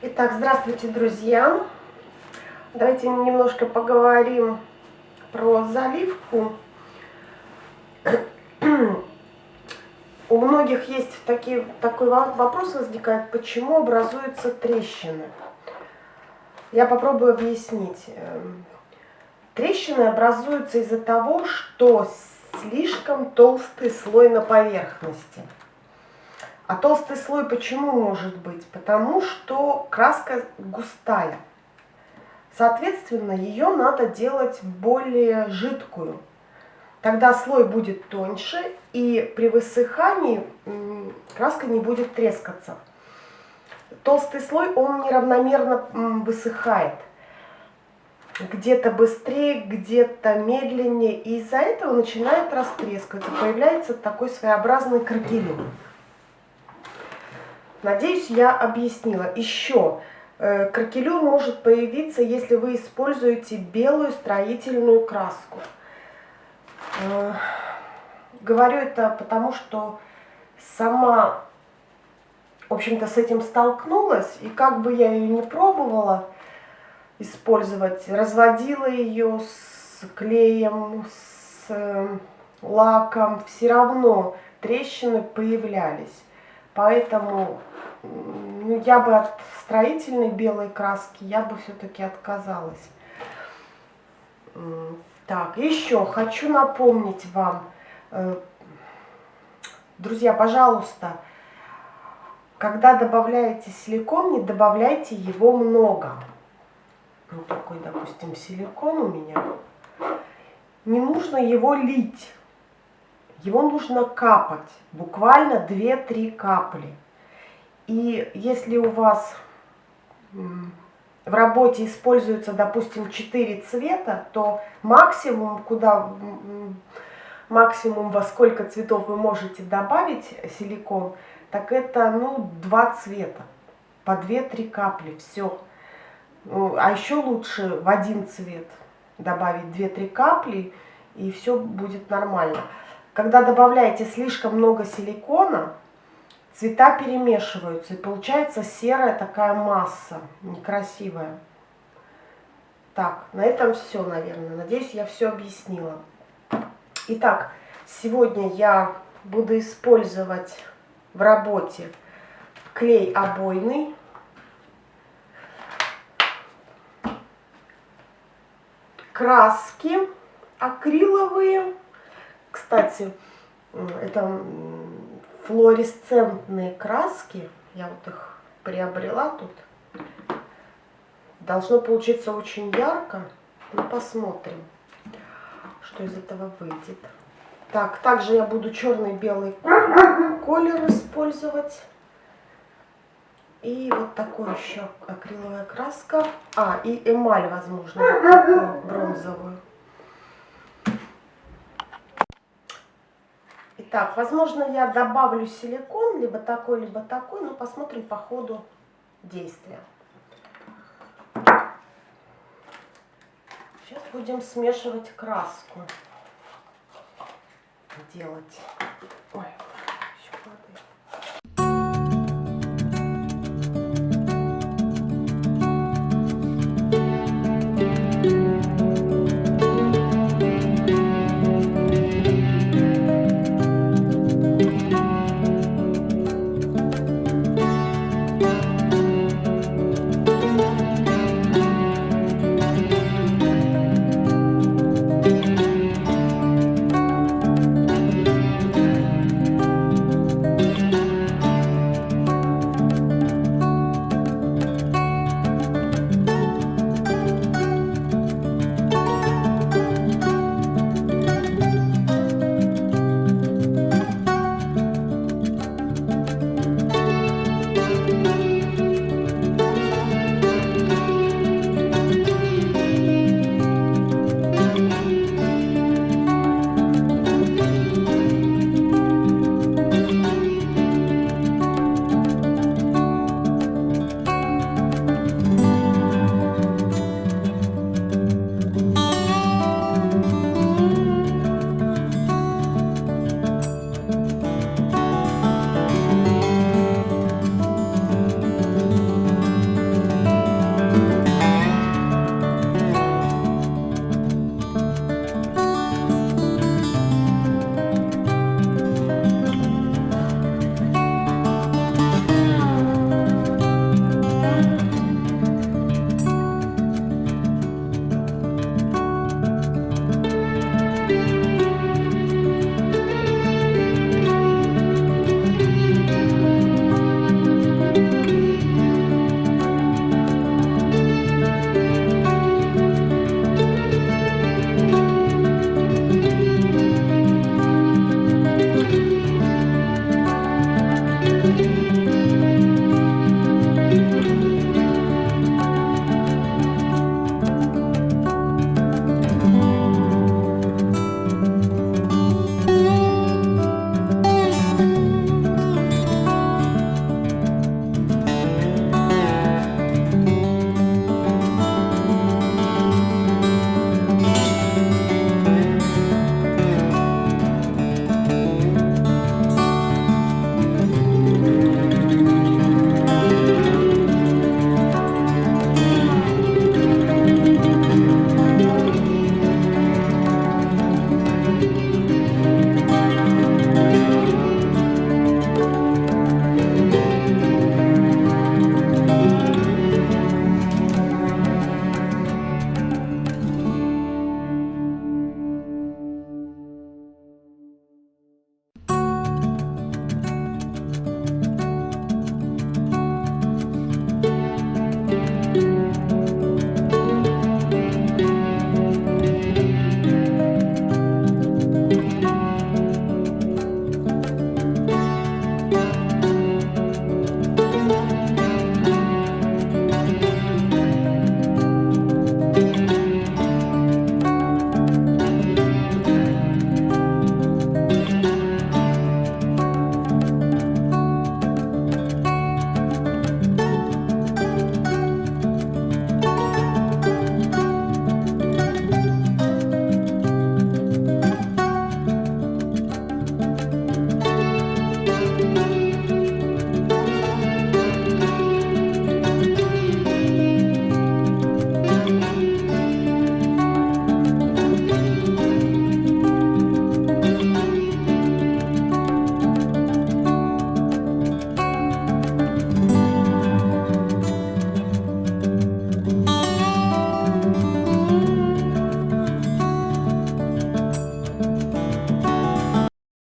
Итак, здравствуйте, друзья! Давайте немножко поговорим про заливку. У многих есть такой вопрос возникает, почему образуются трещины. Я попробую объяснить. Трещины образуются из-за того, что слишком толстый слой на поверхности. А толстый слой почему может быть? Потому что краска густая. Соответственно, ее надо делать более жидкую. Тогда слой будет тоньше, и при высыхании краска не будет трескаться. Толстый слой, он неравномерно высыхает. Где-то быстрее, где-то медленнее. И из-за этого начинает растрескиваться. Появляется такой своеобразный кракелюр. Надеюсь, я объяснила. Еще кракелюр может появиться, если вы используете белую строительную краску. Говорю это потому, что сама, в общем-то, с этим столкнулась. И как бы я ее не пробовала использовать, разводила ее с клеем, с лаком, все равно трещины появлялись. Поэтому я бы от строительной белой краски, я бы все-таки отказалась. Так, еще хочу напомнить вам, друзья, пожалуйста, когда добавляете силикон, не добавляйте его много. Вот такой, допустим, силикон у меня. Не нужно его лить. Его нужно капать, буквально 2-3 капли. И если у вас в работе используется, допустим, 4 цвета, то максимум, максимум во сколько цветов вы можете добавить силикон, так это 2 цвета, по 2-3 капли, все. А еще лучше в один цвет добавить 2-3 капли, и все будет нормально. Когда добавляете слишком много силикона, цвета перемешиваются, и получается серая такая масса, некрасивая. Так, на этом все, наверное. Надеюсь, я все объяснила. Итак, сегодня я буду использовать в работе клей обойный, краски акриловые. Кстати, это флуоресцентные краски. Я вот их приобрела тут. Должно получиться очень ярко. Ну, посмотрим, что из этого выйдет. Так, также я буду черный и белый колер использовать. И вот такой еще акриловая краска. И эмаль, возможно, вот такую бронзовую. Итак, возможно, я добавлю силикон, либо такой, но посмотрим по ходу действия. Сейчас будем смешивать краску. Делать. Ой.